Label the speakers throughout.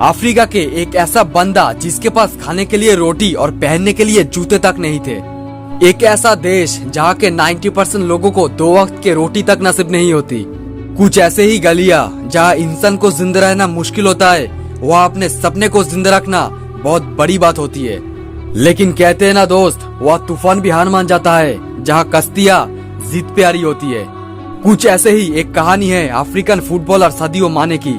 Speaker 1: Africa के एक ऐसा बंदा जिसके पास खाने के लिए रोटी और पहनने के लिए जूते तक नहीं थे। एक ऐसा देश जहाँ के 90% लोगों को 2 वक्त के रोटी तक नसीब नहीं होती। कुछ ऐसे ही गलियाँ जहाँ इंसान को जिंदा रहना मुश्किल होता है, वहाँ अपने सपने को जिंदा रखना बहुत बड़ी बात होती है। लेकिन कहते हैं ना दोस्त, वह तूफान भी हार मान जाता है जहाँ कश्तियाँ जिद पे आ रही होती है। कुछ ऐसे ही एक कहानी है अफ्रीकन फुटबॉलर सादियो माने की।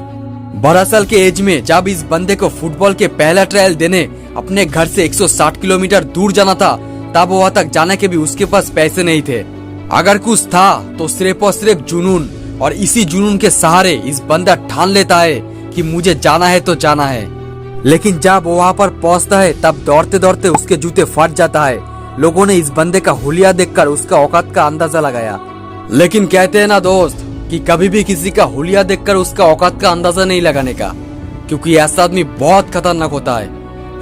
Speaker 1: 12 साल के एज में जब इस बंदे को फुटबॉल के पहला ट्रायल देने अपने घर से 160 किलोमीटर दूर जाना था, तब वहाँ तक जाने के भी उसके पास पैसे नहीं थे। अगर कुछ था तो सिर्फ और सिर्फ जुनून, और इसी जुनून के सहारे इस बंदा ठान लेता है कि मुझे जाना है तो जाना है। लेकिन जब वहाँ पर पहुँचता है तब दौड़ते दौड़ते उसके जूते फट जाता है। लोगों ने इस बंदे का हुलिया देखकर उसका औकात का अंदाजा लगाया। लेकिन कहते हैं ना दोस्त कि कभी भी किसी का हुलिया देखकर उसका औकात का अंदाजा नहीं लगाने का, क्योंकि ऐसा आदमी बहुत खतरनाक होता है,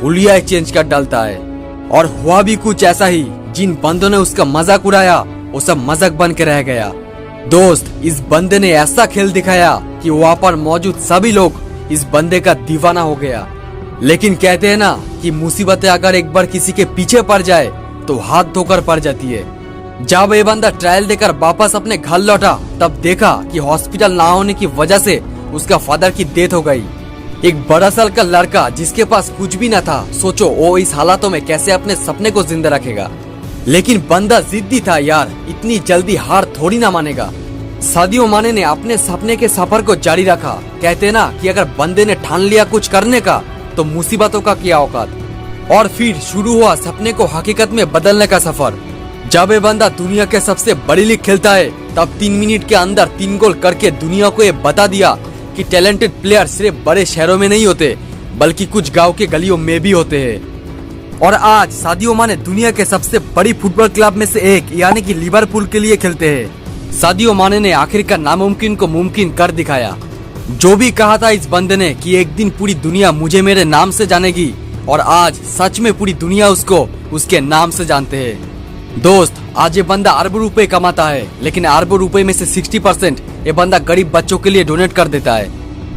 Speaker 1: हुलिया ही चेंज कर डालता है। और हुआ भी कुछ ऐसा ही। जिन बंदों ने उसका मजाक उड़ाया वो सब मजाक बन के रह गया। दोस्त, इस बंदे ने ऐसा खेल दिखाया कि वहाँ पर मौजूद सभी लोग इस बंदे का दीवाना हो गया। लेकिन कहते हैं ना कि मुसीबतें अगर एक बार किसी के पीछे पड़ जाए तो हाथ धोकर पड़ जाती है। जब ये बंदा ट्रायल देकर वापस अपने घर लौटा तब देखा कि हॉस्पिटल ना होने की वजह से उसका फादर की डेथ हो गई। एक 12 साल का लड़का जिसके पास कुछ भी न था, सोचो वो इस हालातों में कैसे अपने सपने को जिंदा रखेगा। लेकिन बंदा जिद्दी था यार, इतनी जल्दी हार थोड़ी ना मानेगा। सादियो माने ने अपने सपने के सफर को जारी रखा। कहते ना कि अगर बंदे ने ठान लिया कुछ करने का तो मुसीबतों का क्या औकात। और फिर शुरू हुआ सपने को हकीकत में बदलने का सफर। जब ये बंदा दुनिया के सबसे बड़ी लीग खेलता है तब 3 मिनट के अंदर 3 गोल करके दुनिया को ये बता दिया कि टैलेंटेड प्लेयर सिर्फ बड़े शहरों में नहीं होते, बल्कि कुछ गांव के गलियों में भी होते हैं। और आज सादियो माने दुनिया के सबसे बड़ी फुटबॉल क्लब में से एक यानी कि लिवरपूल के लिए खेलते हैं। सादियो माने ने आखिरकार नामुमकिन को मुमकिन कर दिखाया। जो भी कहा था इस बंदे ने कि एक दिन पूरी दुनिया मुझे मेरे नाम से जानेगी, और आज सच में पूरी दुनिया उसको उसके नाम से जानते हैं। दोस्त, आज ये बंदा अरबों रुपए कमाता है, लेकिन अरबों रुपए में से 60% ये बंदा गरीब बच्चों के लिए डोनेट कर देता है।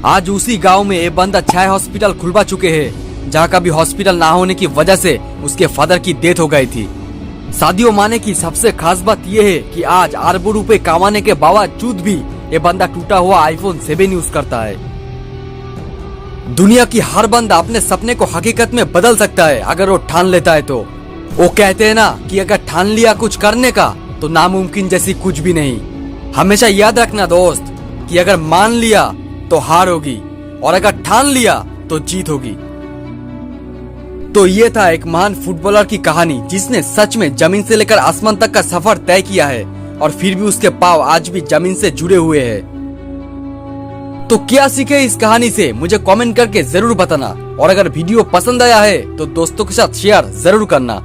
Speaker 1: आज उसी गांव में ये बंदा 6 हॉस्पिटल खुलवा चुके हैं, जहां का भी हॉस्पिटल ना होने की वजह से उसके फादर की डेथ हो गई थी। सादियो माने की सबसे खास बात यह है कि आज अरबों रुपए कमाने के बावजूद भी ये बंदा टूटा हुआ आईफोन 7 यूज करता है। दुनिया की हर बंदा अपने सपने को हकीकत में बदल सकता है अगर वो ठान लेता है तो। वो कहते हैं ना कि अगर ठान लिया कुछ करने का तो नामुमकिन जैसी कुछ भी नहीं। हमेशा याद रखना दोस्त कि अगर मान लिया तो हार होगी, और अगर ठान लिया तो जीत होगी। तो ये था एक महान फुटबॉलर की कहानी जिसने सच में जमीन से लेकर आसमान तक का सफर तय किया है, और फिर भी उसके पांव आज भी जमीन से जुड़े हुए हैं। तो क्या सीखे इस कहानी से मुझे कमेंट करके जरूर बताना, और अगर वीडियो पसंद आया है तो दोस्तों के साथ शेयर जरूर करना।